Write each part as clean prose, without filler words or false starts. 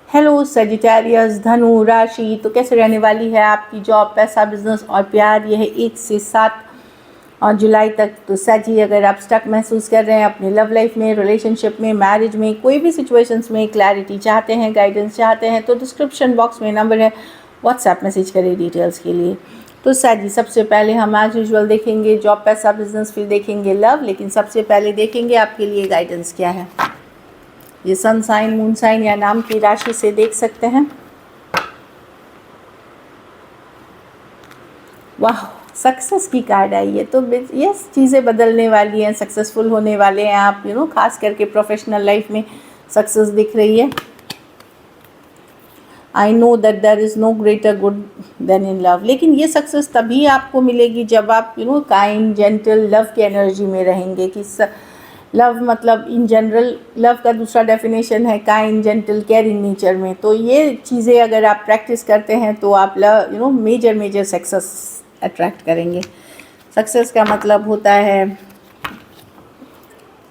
Hello Sagittarius, धनु राशि, तो कैसे रहने वाली है आपकी जॉब, पैसा, बिजनेस और प्यार। यह है 1 से 7 जुलाई तक। तो सजी, अगर आप स्टक महसूस कर रहे हैं अपनी लव लाइफ में, रिलेशनशिप में, मैरिज में, कोई भी सिचुएशंस में क्लैरिटी चाहते हैं, गाइडेंस चाहते हैं, तो डिस्क्रिप्शन बॉक्स में नंबर है, व्हाट्सएप मैसेज करें डिटेल्स के लिए। तो सजी, सबसे पहले हम एज यूजुअल देखेंगे जॉब, पैसा, बिजनेस, फिर देखेंगे लव, लेकिन सबसे पहले देखेंगे आपके लिए गाइडेंस क्या है। ये सन साइन, मून साइन या नाम की राशि से देख सकते हैं। वाह, सक्सेस की कार्ड आई है। तो ये चीज़ें बदलने वाली हैं, सक्सेसफुल होने वाले हैं आप, खास करके प्रोफेशनल लाइफ में सक्सेस दिख रही है। I know that there is no greater good than in love. लेकिन ये सक्सेस तभी आपको मिलेगी जब आप काइंड, जेंटल, लव की एनर्जी में रहेंगे। कि लव मतलब इन जनरल लव का दूसरा डेफिनेशन है काइंड, जेंटल, केयरिंग नेचर में। तो ये चीज़ें अगर आप प्रैक्टिस करते हैं तो आप मेजर सक्सेस अट्रैक्ट करेंगे। सक्सेस का मतलब होता है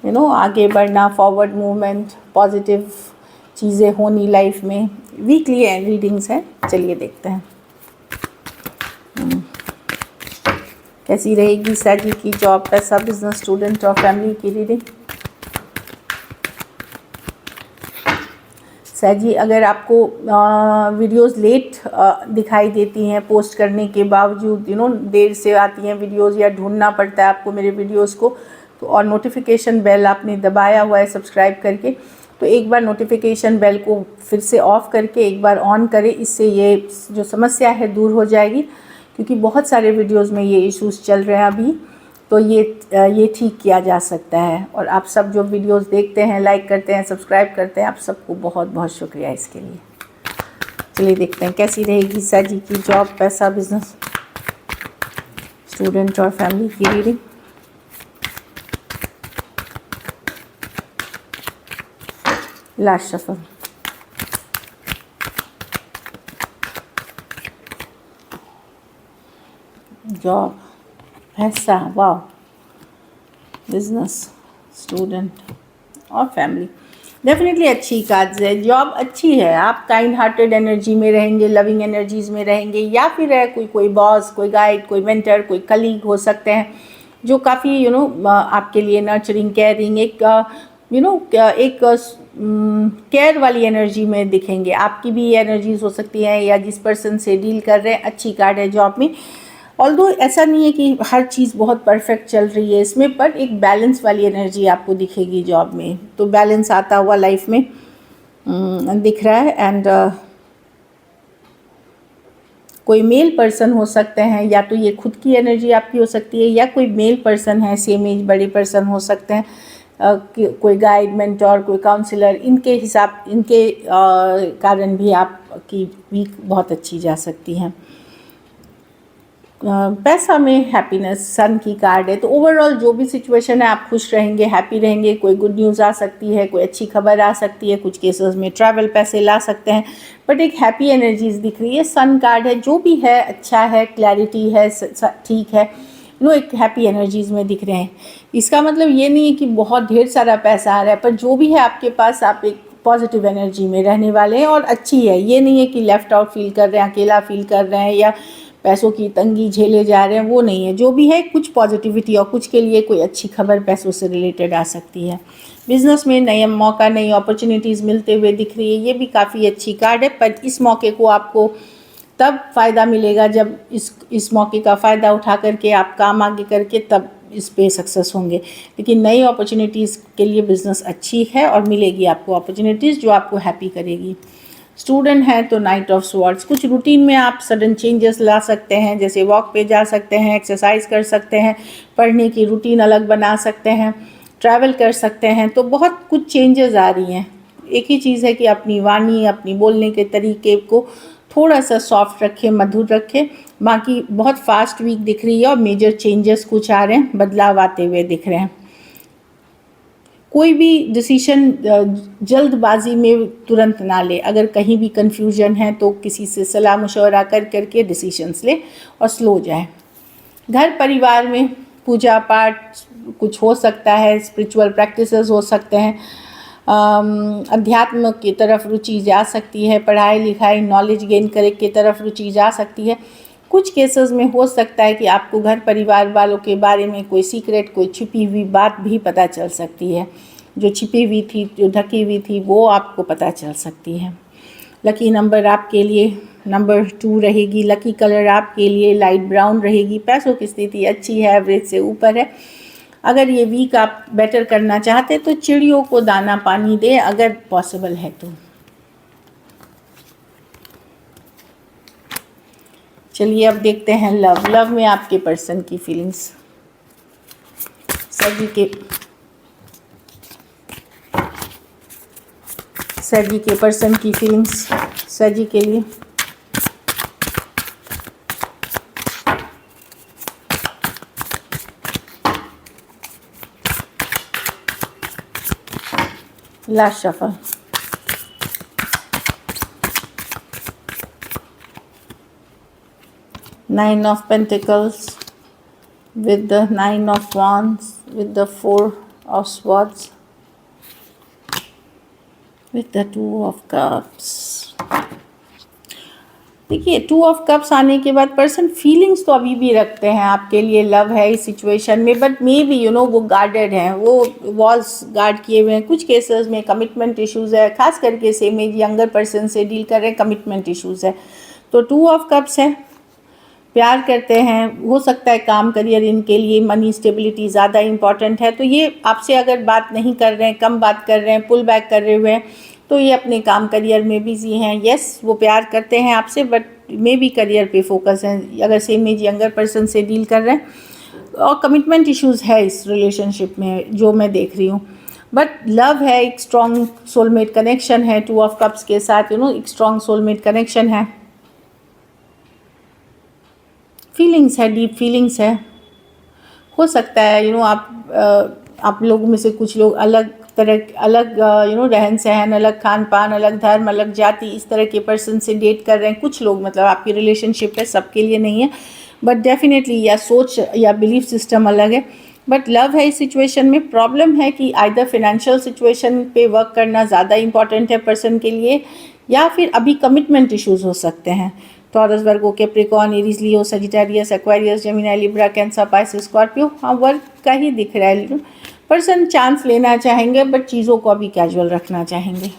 आगे बढ़ना, फॉरवर्ड मूवमेंट, पॉजिटिव चीज़ें होनी लाइफ में। वीकली रीडिंग्स हैं, चलिए देखते हैं कैसी रहेगी सजी की जॉब, पैसा, बिजनेस, स्टूडेंट और फैमिली की रीडिंग। सजी, अगर आपको वीडियोस लेट दिखाई देती हैं पोस्ट करने के बावजूद, देर से आती हैं वीडियोस या ढूंढना पड़ता है आपको मेरे वीडियोस को, तो और नोटिफिकेशन बेल आपने दबाया हुआ है सब्सक्राइब करके, तो एक बार नोटिफिकेशन बेल को फिर से ऑफ़ करके एक बार ऑन करें। इससे ये जो समस्या है दूर हो जाएगी, क्योंकि बहुत सारे वीडियोस में ये इश्यूज़ चल रहे हैं अभी। तो ये ठीक किया जा सकता है। और आप सब जो वीडियोस देखते हैं, लाइक करते हैं, सब्सक्राइब करते हैं, आप सबको बहुत बहुत शुक्रिया इसके लिए। चलिए देखते हैं कैसी रहेगी सजी की जॉब, पैसा, बिजनेस, स्टूडेंट और फैमिली की रीडिंग। Last shuffle. जॉब, पैसा, वाह, बिजनेस, स्टूडेंट और फैमिली, डेफिनेटली अच्छी कार्ड्स है। जॉब अच्छी है, आप काइंड हार्टेड एनर्जी में रहेंगे, लविंग एनर्जीज में रहेंगे, या फिर है कोई बॉस, कोई गाइड, कोई मेंटर, कोई कलीग हो सकते हैं जो काफ़ी आपके लिए नर्चरिंग, केयरिंग, एक केयर वाली एनर्जी में दिखेंगे। आपकी भी एनर्जीज हो सकती हैं, या जिस पर्सन से डील कर रहे हैं। अच्छी कार्ड है जॉब में। ऑल्दो ऐसा नहीं है कि हर चीज़ बहुत परफेक्ट चल रही है इसमें, पर एक बैलेंस वाली एनर्जी आपको दिखेगी जॉब में। तो बैलेंस आता हुआ लाइफ में दिख रहा है। एंड कोई मेल पर्सन हो सकते हैं, या तो ये खुद की एनर्जी आपकी हो सकती है, या कोई मेल पर्सन है, सेम एज बड़े पर्सन हो सकते हैं, कोई गाइड, मेंटोर, कोई काउंसलर, इनके कारण भी आपकी वीक बहुत अच्छी जा सकती हैं। पैसा में हैप्पीनेस, सन की कार्ड है। तो ओवरऑल जो भी सिचुएशन है आप खुश रहेंगे, हैप्पी रहेंगे। कोई गुड न्यूज़ आ सकती है, कोई अच्छी खबर आ सकती है, कुछ केसेस में ट्रैवल पैसे ला सकते हैं, बट एक हैप्पी एनर्जीज दिख रही है। सन कार्ड है, जो भी है अच्छा है, क्लैरिटी है, ठीक है, एक हैप्पी एनर्जीज़ में दिख रहे हैं। इसका मतलब ये नहीं है कि बहुत ढेर सारा पैसा आ रहा है, पर जो भी है आपके पास, आप एक पॉजिटिव एनर्जी में रहने वाले हैं और अच्छी है। ये नहीं है कि लेफ़्ट आउट फील कर रहे हैं, अकेला फील कर रहे हैं, या पैसों की तंगी झेले जा रहे हैं, वो नहीं है। जो भी है कुछ पॉजिटिविटी, और कुछ के लिए कोई अच्छी खबर पैसों से रिलेटेड आ सकती है। बिज़नेस में नया मौका, नई अपॉर्चुनिटीज़ मिलते हुए दिख रही है। ये भी काफ़ी अच्छी कार्ड है, पर इस मौके को आपको तब फ़ायदा मिलेगा जब इस मौके का फ़ायदा उठा करके आप काम आगे करके तब इस पे सक्सेस होंगे। लेकिन नई अपॉर्चुनिटीज़ के लिए बिज़नेस अच्छी है और मिलेगी आपको अपॉर्चुनिटीज़ जो आपको हैप्पी करेगी। स्टूडेंट हैं तो नाइट ऑफ स्वॉर्ड्स, कुछ रूटीन में आप सडन चेंजेस ला सकते हैं, जैसे वॉक पे जा सकते हैं, एक्सरसाइज कर सकते हैं, पढ़ने की रूटीन अलग बना सकते हैं, ट्रैवल कर सकते हैं। तो बहुत कुछ चेंजेस आ रही हैं। एक ही चीज़ है कि अपनी वाणी, अपनी बोलने के तरीके को थोड़ा सा सॉफ्ट रखें, मधुर रखें। बाकी बहुत फास्ट वीक दिख रही है और मेजर चेंजेस कुछ आ रहे हैं, बदलाव आते हुए दिख रहे हैं। कोई भी डिसीशन जल्दबाजी में तुरंत ना ले। अगर कहीं भी कन्फ्यूजन है तो किसी से सलाह मशवरा करके डिसीशंस ले और स्लो जाए। घर परिवार में पूजा पाठ कुछ हो सकता है, स्पिरिचुअल प्रैक्टिसेस हो सकते हैं, अध्यात्म की तरफ रुचि जा सकती है, पढ़ाई लिखाई नॉलेज गेन करे की तरफ रुचि जा सकती है। कुछ केसेस में हो सकता है कि आपको घर परिवार वालों के बारे में कोई सीक्रेट, कोई छिपी हुई बात भी पता चल सकती है। जो छिपी हुई थी, जो ढकी हुई थी, वो आपको पता चल सकती है। लकी नंबर आपके लिए नंबर 2 रहेगी। लकी कलर आपके लिए लाइट ब्राउन रहेगी। पैसों की स्थिति अच्छी है, एवरेज से ऊपर है। अगर ये वीक आप बेटर करना चाहते तो चिड़ियों को दाना पानी दें अगर पॉसिबल है तो। चलिए अब देखते हैं लव में आपके पर्सन की फीलिंग्स। सजी के पर्सन की फीलिंग्स सजी के लिए। Last shuffle. Nine of Pentacles with the Nine of Wands with the Four of Swords with the Two of Cups। देखिए 2 ऑफ कप्स आने के बाद पर्सन फीलिंग्स तो अभी भी रखते हैं आपके लिए, लव है इस सिचुएशन में, बट मे बी वो गार्डेड हैं, वो वॉल्स गार्ड किए हुए हैं। कुछ केसेस में कमिटमेंट इश्यूज़ है, खास करके सेम एज यंगर पर्सन से डील कर रहे हैं, कमिटमेंट इश्यूज़ है। तो 2 ऑफ कप्स है, प्यार करते हैं, हो सकता है काम करियर इनके लिए मनी स्टेबिलिटी ज़्यादा इंपॉर्टेंट है। तो ये आपसे अगर बात नहीं कर रहे हैं, कम बात कर रहे हैं, पुल बैक कर रहे हुए हैं, तो ये अपने काम करियर में बिजी हैं। यस, वो प्यार करते हैं आपसे, बट मे भी करियर पे फोकस है अगर सेम एज यंगर पर्सन से डील कर रहे हैं। और कमिटमेंट इश्यूज़ है इस रिलेशनशिप में जो मैं देख रही हूँ, बट लव है, एक स्ट्रॉन्ग सोलमेट कनेक्शन है 2 ऑफ कप्स के साथ। एक स्ट्रॉन्ग सोलमेट कनेक्शन है, फीलिंग्स है, डीप फीलिंग्स है। हो सकता है आप लोगों में से कुछ लोग अलग रहन सहन, अलग खान पान, अलग धर्म, अलग जाति, इस तरह के पर्सन से डेट कर रहे हैं। कुछ लोग मतलब आपकी रिलेशनशिप है, सबके लिए नहीं है, बट डेफिनेटली या सोच या बिलीफ सिस्टम अलग है। बट लव है इस सिचुएशन में। प्रॉब्लम है कि आइदर फिनेंशियल सिचुएशन पे वर्क करना ज़्यादा इंपॉर्टेंट है पर्सन के लिए, या फिर अभी कमिटमेंट इश्यूज़ हो सकते हैं। Taurus, Virgo, Capricorn, Aries, Leo, Sagittarius, Aquarius, Gemini, Libra, Cancer, Pisces, Scorpio. हाँ, वर्क का ही दिख रहा है। पर्सन चांस लेना चाहेंगे, बट चीज़ों को अभी कैजुअल रखना चाहेंगे।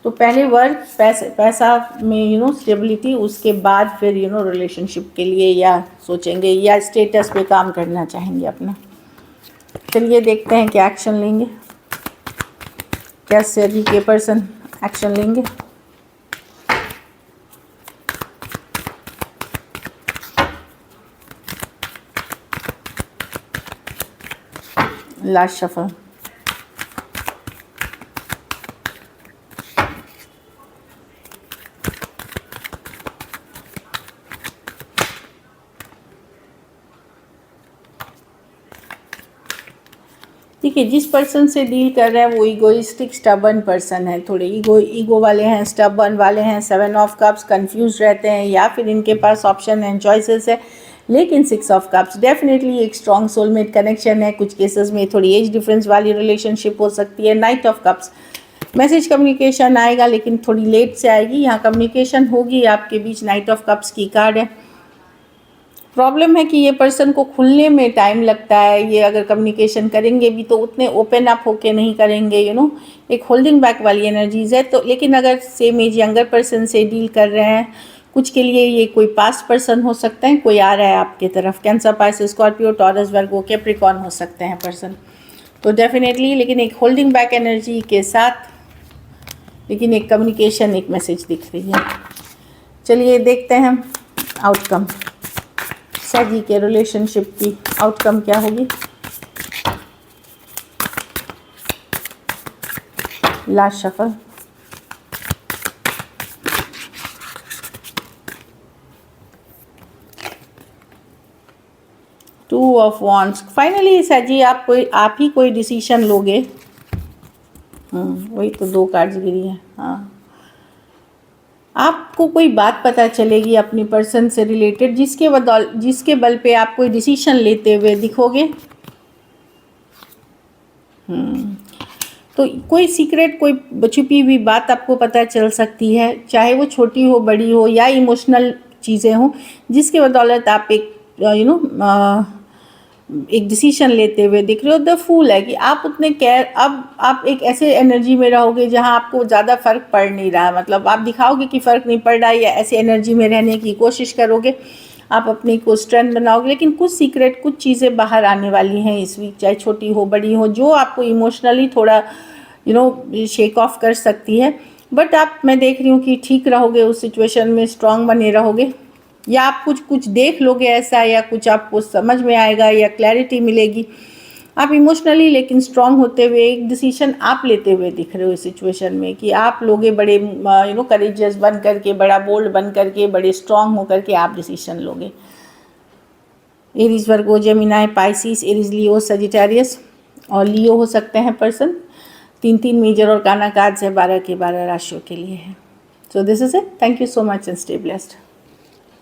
तो पहले वर्क, पैसा में स्टेबिलिटी, उसके बाद फिर रिलेशनशिप के लिए या सोचेंगे या स्टेटस पे काम करना चाहेंगे अपना। चलिए देखते हैं क्या एक्शन लेंगे, कैसे अभी के पर्सन एक्शन लेंगे। Last shuffle. देखिए, जिस पर्सन से डील कर रहे हैं वो इगोइस्टिक स्टबर्न पर्सन है, थोड़े ईगो वाले हैं, स्टबर्न वाले हैं। 7 ऑफ कप्स, कंफ्यूज रहते हैं, या फिर इनके पास ऑप्शन एंड चॉइसेस है। लेकिन 6 ऑफ कप्स डेफिनेटली एक स्ट्रॉन्ग सोलमेट कनेक्शन है। कुछ केसेस में थोड़ी एज डिफरेंस वाली रिलेशनशिप हो सकती है। Night of cups, message communication आएगा लेकिन थोड़ी लेट से आएगी, यहाँ कम्युनिकेशन होगी आपके बीच। नाइट ऑफ कप्स की कार्ड है। प्रॉब्लम है कि ये पर्सन को खुलने में टाइम लगता है। ये अगर कम्युनिकेशन करेंगे भी तो उतने ओपन अप होके नहीं करेंगे, एक होल्डिंग बैक वाली एनर्जीज है। तो लेकिन अगर सेम एज यंगर पर्सन से डील कर रहे हैं, कुछ के लिए ये कोई पास्ट पर्सन हो सकता है, कोई आ रहा है आपके तरफ। Cancer, Pisces, Scorpio, taurus, Virgo, Capricorn हो सकते हैं पर्सन। तो डेफिनेटली लेकिन एक होल्डिंग बैक एनर्जी के साथ, लेकिन एक कम्युनिकेशन, एक मैसेज दिख रही है। चलिए देखते हैं आउटकम, सजी के रिलेशनशिप की आउटकम क्या होगी। Last shuffle. Two of wands. Finally सजी आप ही कोई डिसीजन लोगे। वही तो 2 कार्ड्स गिरी हैं। हाँ, आपको कोई बात पता चलेगी अपनी पर्सन से रिलेटेड, जिसके बल पे आप कोई डिसीजन लेते हुए दिखोगे। तो कोई सीक्रेट, कोई छुपी हुई बात आपको पता चल सकती है, चाहे वो छोटी हो, बड़ी हो या इमोशनल चीज़ें हों, जिसके बदौलत आप एक एक डिसीजन लेते हुए दिख रहे हो। द फूल है कि आप उतने केयर, अब आप एक ऐसे एनर्जी में रहोगे जहां आपको ज़्यादा फ़र्क पड़ नहीं रहा, मतलब आप दिखाओगे कि फ़र्क नहीं पड़ रहा है, या ऐसे एनर्जी में रहने की कोशिश करोगे, आप अपनी को स्ट्रेंथ बनाओगे। लेकिन कुछ सीक्रेट, कुछ चीज़ें बाहर आने वाली हैं इस वीक, चाहे छोटी हो, बड़ी हो, जो आपको इमोशनली थोड़ा शेक ऑफ कर सकती है। बट मैं देख रही हूँ कि ठीक रहोगे उस सिचुएशन में, स्ट्रांग बने रहोगे, या आप कुछ देख लोगे ऐसा, या कुछ आपको समझ में आएगा, या क्लैरिटी मिलेगी। आप इमोशनली लेकिन स्ट्रांग होते हुए एक डिसीजन आप लेते हुए दिख रहे हो इस सिचुएशन में, कि आप लोगे बड़े करेजियस बन करके, बड़ा बोल्ड बन करके, बड़े स्ट्रांग होकर के आप डिसीजन लोगे। एरीज, वर्गो, Gemini, Pisces, Aries, Leo, Sagittarius, और लियो हो सकते हैं पर्सन। 3 मेजर और काना कार्ड्स है 12 के 12 राशियों के लिए है। So this is it. Thank you so much and stay blessed.